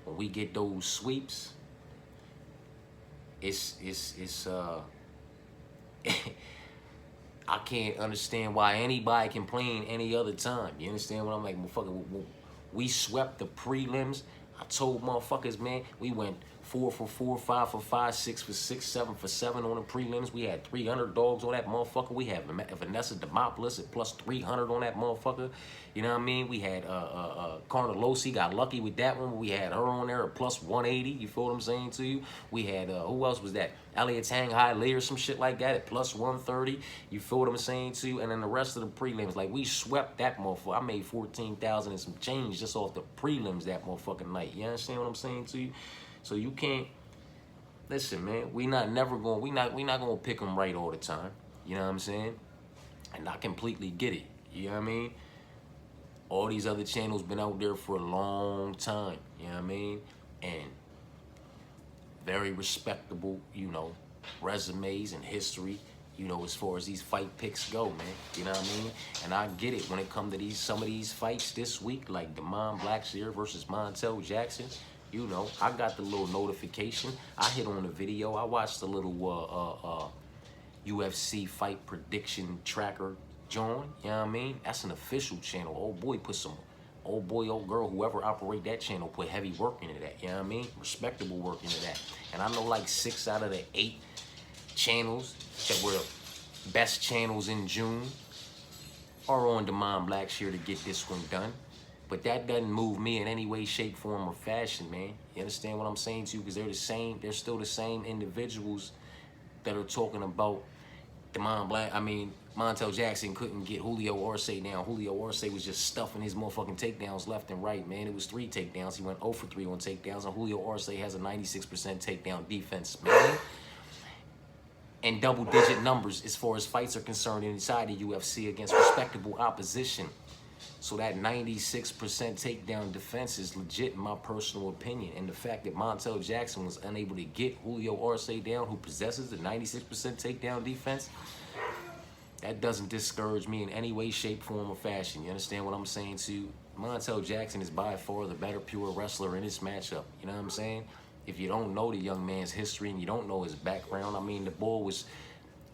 when we get those sweeps, it's I can't understand why anybody complain any other time. You understand what I'm like? Motherfucker, we swept the prelims. I told motherfuckers, man, we went 4 for 4, 5 for 5, 6 for 6, 7 for 7 on the prelims. We had 300 dogs on that motherfucker. We had Vanessa Demopoulos at plus 300 on that motherfucker. You know what I mean? We had Carnellosi, got lucky with that one. We had her on there at plus 180. You feel what I'm saying to you? We had, who else was that? Elliot Tang Hai Lee or some shit like that at plus 130. You feel what I'm saying to you? And then the rest of the prelims, like we swept that motherfucker. I made 14,000 and some change just off the prelims that motherfucking night. You understand what I'm saying to you? So you can't, listen, man, we not gonna pick them right all the time. You know what I'm saying? And I completely get it. You know what I mean? All these other channels been out there for a long time, you know what I mean? And very respectable, you know, resumes and history, you know, as far as these fight picks go, man. You know what I mean? And I get it when it come to some of these fights this week, like Damon Blackshear versus Montel Jackson. You know, I got the little notification. I hit on the video. I watched the little UFC fight prediction tracker joint. You know what I mean? That's an official channel. Old boy put some, old boy, old girl, whoever operate that channel put heavy work into that. You know what I mean? Respectable work into that. And I know like 6 out of the 8 channels that were best channels in June are on Damon Blackshear to get this one done. But that doesn't move me in any way, shape, form, or fashion, man. You understand what I'm saying to you? Because they're the same, they're still the same individuals that are talking about Montel Jackson couldn't get Julio Arce down. Julio Arce was just stuffing his motherfucking takedowns left and right, man. It was 3 takedowns. He went 0 for 3 on takedowns, and Julio Arce has a 96% takedown defense, man. And double-digit numbers as far as fights are concerned inside the UFC against respectable opposition. So that 96% takedown defense is legit in my personal opinion. And the fact that Montel Jackson was unable to get Julio Arce down, who possesses the 96% takedown defense, that doesn't discourage me in any way, shape, form, or fashion. You understand what I'm saying to you? Montel Jackson is by far the better pure wrestler in this matchup. You know what I'm saying? If you don't know the young man's history and you don't know his background, I mean, the boy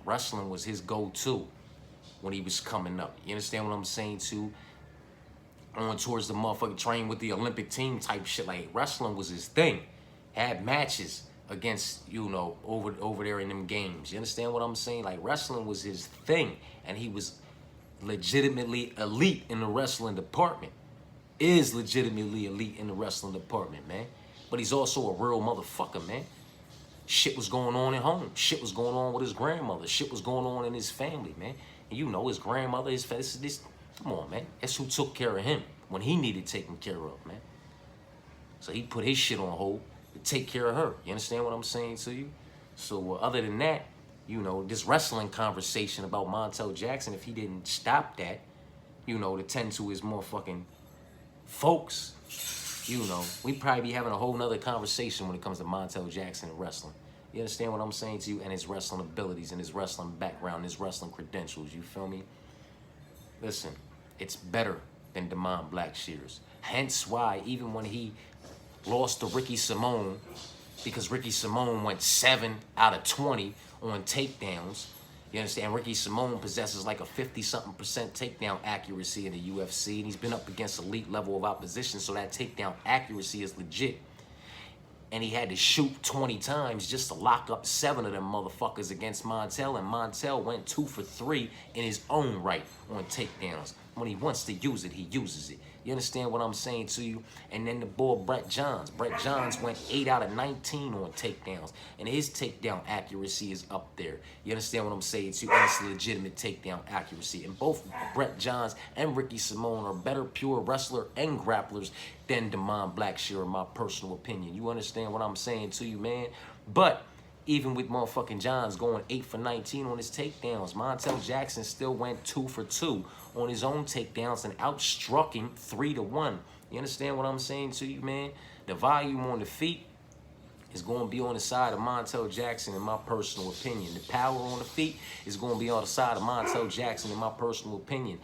wrestling was his go-to when he was coming up. You understand what I'm saying too? On towards the motherfucking train with the Olympic team type shit. Like, wrestling was his thing. Had matches against, you know, over there in them games. You understand what I'm saying? Like, wrestling was his thing. And he was legitimately elite in the wrestling department. Is legitimately elite in the wrestling department, man. But he's also a real motherfucker, man. Shit was going on at home. Shit was going on with his grandmother. Shit was going on in his family, man. And you know, his grandmother, his this. Come on, man. That's who took care of him when he needed taken care of, man. So he put his shit on hold to take care of her. You understand what I'm saying to you? So other than that, you know, this wrestling conversation about Montel Jackson, if he didn't stop that, you know, to tend to his motherfucking folks, you know, we'd probably be having a whole nother conversation when it comes to Montel Jackson and wrestling. You understand what I'm saying to you? And his wrestling abilities and his wrestling background, his wrestling credentials, you feel me? Listen, it's better than Damon Blackshear's. Hence why, even when he lost to Ricky Simone, because Ricky Simone went 7 out of 20 on takedowns, you understand? Ricky Simone possesses like a 50-something% takedown accuracy in the UFC, and he's been up against elite level of opposition, so that takedown accuracy is legit. And he had to shoot 20 times just to lock up 7 of them motherfuckers against Montel, and Montel went 2 for 3 in his own right on takedowns. When he wants to use it, he uses it. You understand what I'm saying to you? And then the boy Brett Johns. Brett Johns went 8 out of 19 on takedowns, and his takedown accuracy is up there. You understand what I'm saying to you? And it's legitimate takedown accuracy. And both Brett Johns and Ricky Simone are better pure wrestler and grapplers than Damon Blackshear, in my personal opinion. You understand what I'm saying to you, man? But even with motherfucking Johns going 8 for 19 on his takedowns, Montel Jackson still went 2 for 2 on his own takedowns and outstruck him 3-1. You understand what I'm saying to you, man? The volume on the feet is going to be on the side of Montel Jackson, in my personal opinion. The power on the feet is going to be on the side of Montel Jackson, in my personal opinion.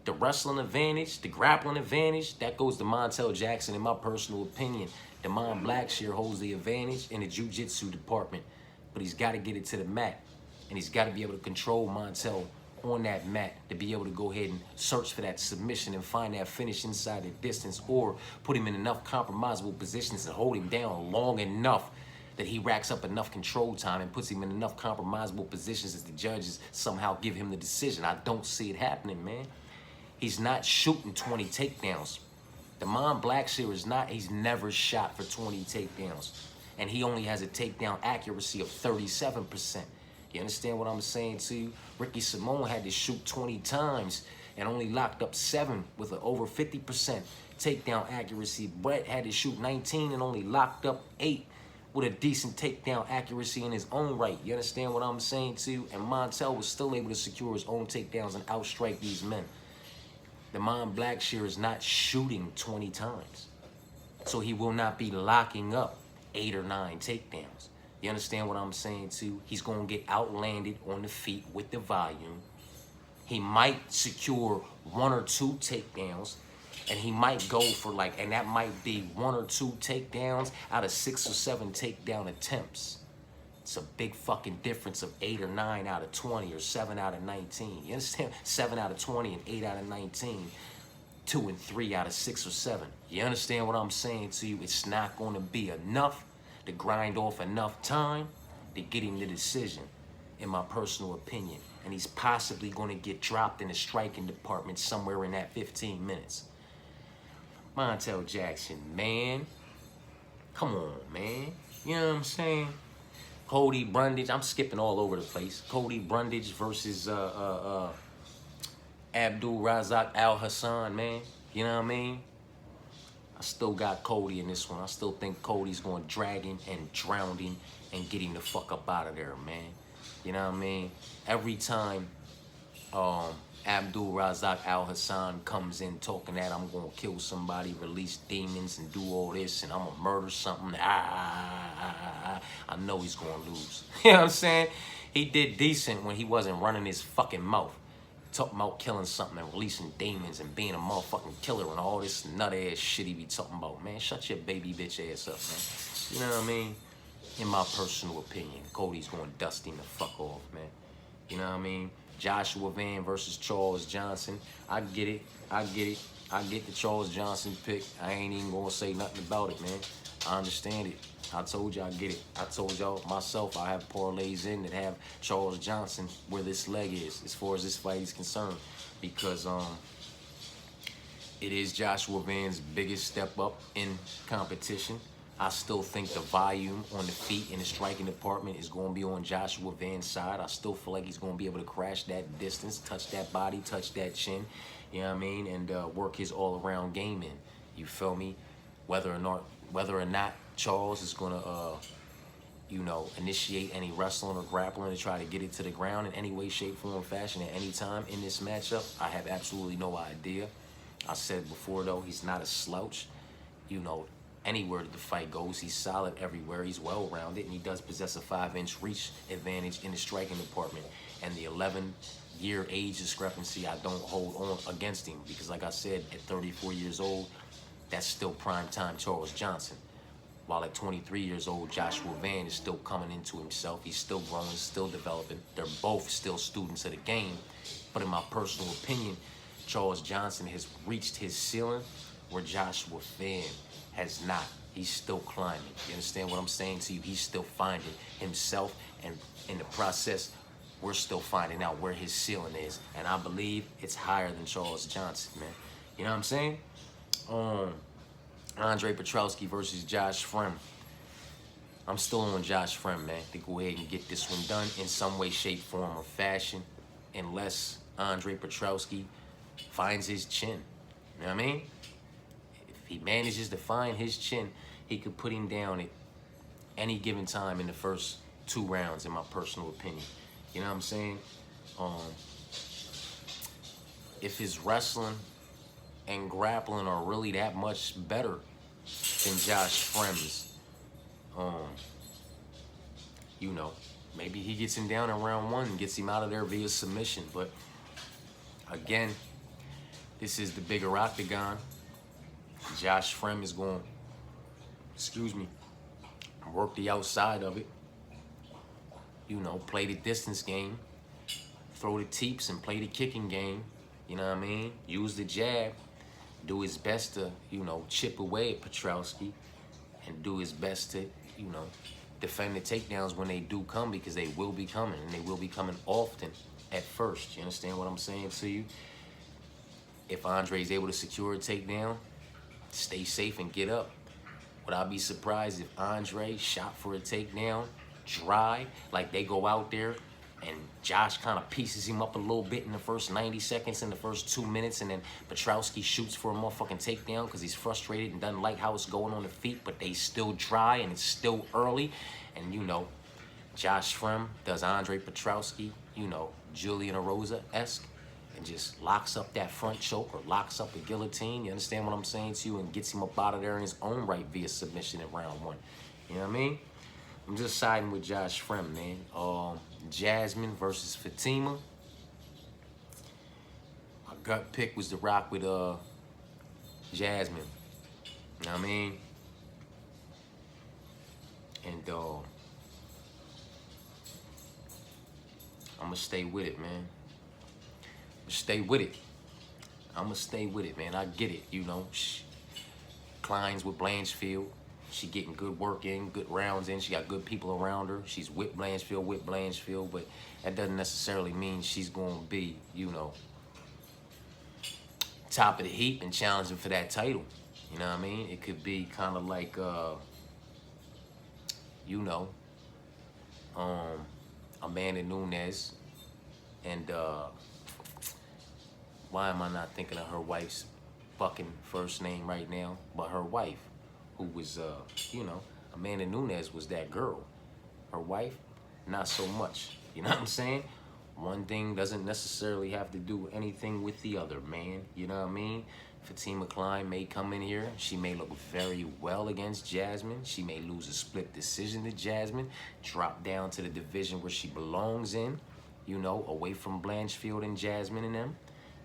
The wrestling advantage, the grappling advantage, that goes to Montel Jackson, in my personal opinion. Damon Blackshear holds the advantage in the jiu-jitsu department. But he's got to get it to the mat, and he's got to be able to control Montel on that mat to be able to go ahead and search for that submission and find that finish inside the distance, or put him in enough compromisable positions and hold him down long enough that he racks up enough control time and puts him in enough compromisable positions as the judges somehow give him the decision. I don't see it happening, man. He's not shooting 20 takedowns. Damon Blackshear is not, he's never shot for 20 takedowns. And he only has a takedown accuracy of 37%. You understand what I'm saying to you? Ricky Simone had to shoot 20 times and only locked up 7 with an over 50% takedown accuracy. Brett had to shoot 19 and only locked up 8 with a decent takedown accuracy in his own right. You understand what I'm saying to you? And Montel was still able to secure his own takedowns and outstrike these men. Damon Blackshear is not shooting 20 times. So he will not be locking up 8 or 9 takedowns. You understand what I'm saying too? He's going to get outlanded on the feet with the volume. He might secure 1 or 2 takedowns, and he might go for like, and that might be 1 or 2 takedowns out of 6 or 7 takedown attempts. It's a big fucking difference of 8 or 9 out of 20 or 7 out of 19. You understand? 7 out of 20 and 8 out of 19. 2 and 3 out of 6 or 7. You understand what I'm saying to you? It's not going to be enough to grind off enough time to get him the decision, in my personal opinion. And he's possibly going to get dropped in the striking department somewhere in that 15 minutes. Montel Jackson, man. Come on, man. You know what I'm saying? Cody Brundage. I'm skipping all over the place. Cody Brundage versus Abdul Razak Al Hassan, man. You know what I mean? I still got Cody in this one. I still think Cody's going to drag him and drown him and get him the fuck up out of there, man. You know what I mean? Every time Abdul Razak Al Hassan comes in talking that I'm going to kill somebody, release demons, and do all this, and I'm going to murder something, I know he's going to lose. You know what I'm saying? He did decent when he wasn't running his fucking mouth. Talking about killing something and releasing demons and being a motherfucking killer and all this nut ass shit he be talking about, man. Shut your baby bitch ass up, man. You know what I mean? In my personal opinion, Cody's going to dust him the fuck off, man. You know what I mean? Joshua Van versus Charles Johnson. I get it. I get the Charles Johnson pick. I ain't even going to say nothing about it, man. I understand it. I told you I get it. I told y'all myself I have parlays in that have Charles Johnson where this leg is as far as this fight is concerned. Because it is Joshua Van's biggest step up in competition. I still think the volume on the feet in the striking department is going to be on Joshua Van's side. I still feel like he's going to be able to crash that distance, touch that body, touch that chin, you know what I mean, and work his all-around game in. You feel me? Whether or not Charles is going to, initiate any wrestling or grappling to try to get it to the ground in any way, shape, form, fashion at any time in this matchup, I have absolutely no idea. I said before, though, he's not a slouch. Anywhere that the fight goes, he's solid everywhere. He's well-rounded, and he does possess a 5-inch reach advantage in the striking department. And the 11-year age discrepancy, I don't hold on against him because, like I said, at 34 years old, that's still prime-time Charles Johnson. While at 23 years old, Joshua Van is still coming into himself. He's still growing, still developing. They're both still students of the game. But in my personal opinion, Charles Johnson has reached his ceiling where Joshua Van has not. He's still climbing. You understand what I'm saying to you? He's still finding himself, and in the process, we're still finding out where his ceiling is. And I believe it's higher than Charles Johnson, man. You know what I'm saying? Andre Petrowski versus Josh Frem. I'm still on Josh Frem, man, to go ahead and get this one done in some way, shape, form, or fashion, unless Andre Petrowski finds his chin. You know what I mean? If he manages to find his chin, he could put him down at any given time in the first 2 rounds, in my personal opinion. You know what I'm saying? If his wrestling and grappling are really that much better than Josh Frem's, maybe he gets him down in round 1 and gets him out of there via submission. But again, this is the bigger octagon. Josh Frem is going, work the outside of it. Play the distance game, throw the teeps and play the kicking game. You know what I mean? Use the jab, do his best to, chip away at Petrowski, and do his best to, defend the takedowns when they do come, because they will be coming, and they will be coming often at first. You understand what I'm saying to you? If Andre's able to secure a takedown, stay safe and get up. Would I be surprised if Andre shot for a takedown, dry, like they go out there and Josh kind of pieces him up a little bit in the first 90 seconds, in the first 2 minutes, and then Petrowski shoots for a motherfucking takedown because he's frustrated and doesn't like how it's going on the feet, but they still dry and it's still early. And Josh Frem does Andre Petrowski, Julian Erosa-esque, and just locks up that front choke or locks up a guillotine, you understand what I'm saying to you, and gets him up out of there in his own right via submission in round 1. You know what I mean? I'm just siding with Josh Frem, man. Jasmine versus Fatima. My gut pick was to rock with Jasmine. You know what I mean? And I'm gonna stay with it, man. Stay with it. I'm gonna stay with it, man. I get it, you know. Klein's with Blanchfield. She getting good work in, good rounds in. She got good people around her. She's with Blanchfield, but that doesn't necessarily mean she's gonna be, you know, top of the heap and challenging for that title. You know what I mean? It could be kind of like, you know, Amanda Nunes and why am I not thinking of her wife's fucking first name right now? But her wife, who was, you know, Amanda Nunes was that girl. Her wife, not so much. You know what I'm saying? One thing doesn't necessarily have to do anything with the other, man. You know what I mean? Fatima Klein may come in here. She may look very well against Jasmine. She may lose a split decision to Jasmine, drop down to the division where she belongs in, you know, away from Blanchfield and Jasmine and them.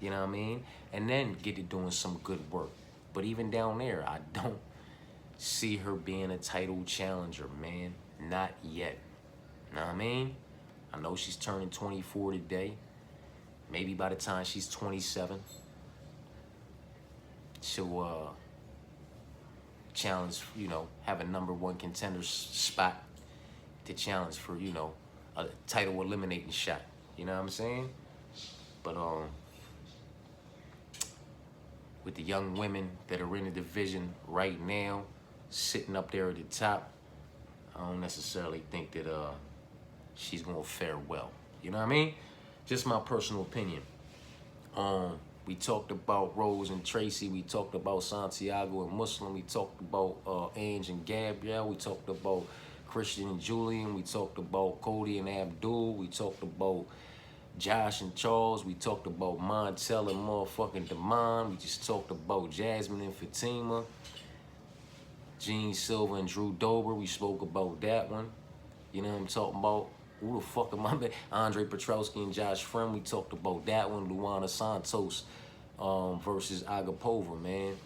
You know what I mean? And then get to doing some good work. But even down there, I don't see her being a title challenger, man. Not yet. Know what I mean? I know she's turning 24 today. Maybe by the time she's 27, she'll challenge, you know, have a #1 contender spot to challenge for, you know, a title eliminating shot. You know what I'm saying? But with the young women that are in the division right now, sitting up there at the top, I don't necessarily think that she's gonna fare well. You know what I mean? Just my personal opinion. We talked about Rose and Tracy. We talked about Santiago and Muslim. We talked about Ange and Gabrielle. We talked about Christian and Julian. We talked about Cody and Abdul. We talked about Josh and Charles. We talked about Montel and motherfucking Damon. We just talked about Jasmine and Fatima. Gene Silva and Drew Dober. We spoke about that one. You know what I'm talking about? Who the fuck am I? Andre Petrowski and Josh Frem. We talked about that one. Luana Santos versus Agapova, man.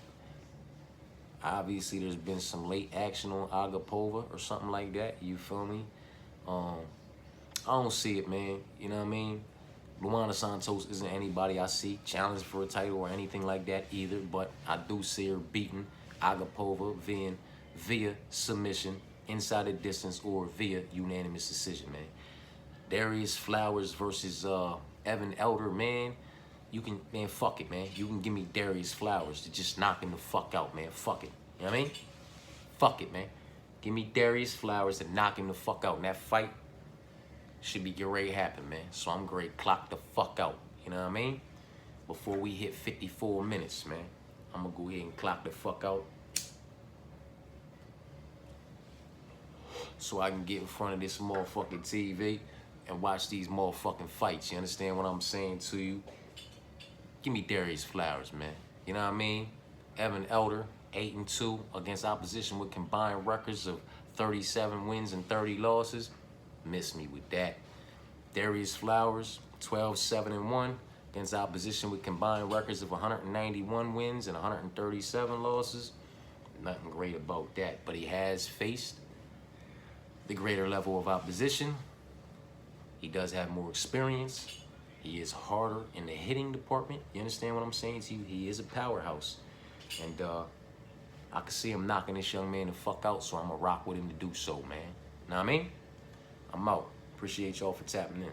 Obviously, there's been some late action on Agapova or something like that. You feel me? I don't see it, man. You know what I mean? Luana Santos isn't anybody I see challenged for a title or anything like that either, but I do see her beating Agapova via submission, inside the distance, or via unanimous decision, man. Darius Flowers versus Evan Elder, man. You can, man, fuck it, man. You can give me Darius Flowers to just knock him the fuck out, man. Fuck it. You know what I mean? Fuck it, man. Give me Darius Flowers to knock him the fuck out. And that fight should be get ready to happen, man. So I'm great. Clock the fuck out. You know what I mean? Before we hit 54 minutes, man. I'm gonna go ahead and clock the fuck out, so I can get in front of this motherfucking TV and watch these motherfucking fights. You understand what I'm saying to you? Give me Darius Flowers, man. You know what I mean? Evan Elder, 8-2 against opposition with combined records of 37 wins and 30 losses. Miss me with that. Darius Flowers, 12-7-1 against opposition with combined records of 191 wins and 137 losses. Nothing great about that, but he has faced the greater level of opposition. He does have more experience. He is harder in the hitting department. You understand what I'm saying to you? He is a powerhouse. And I can see him knocking this young man the fuck out, so I'm going to rock with him to do so, man. Know what I mean? I'm out. Appreciate y'all for tapping in.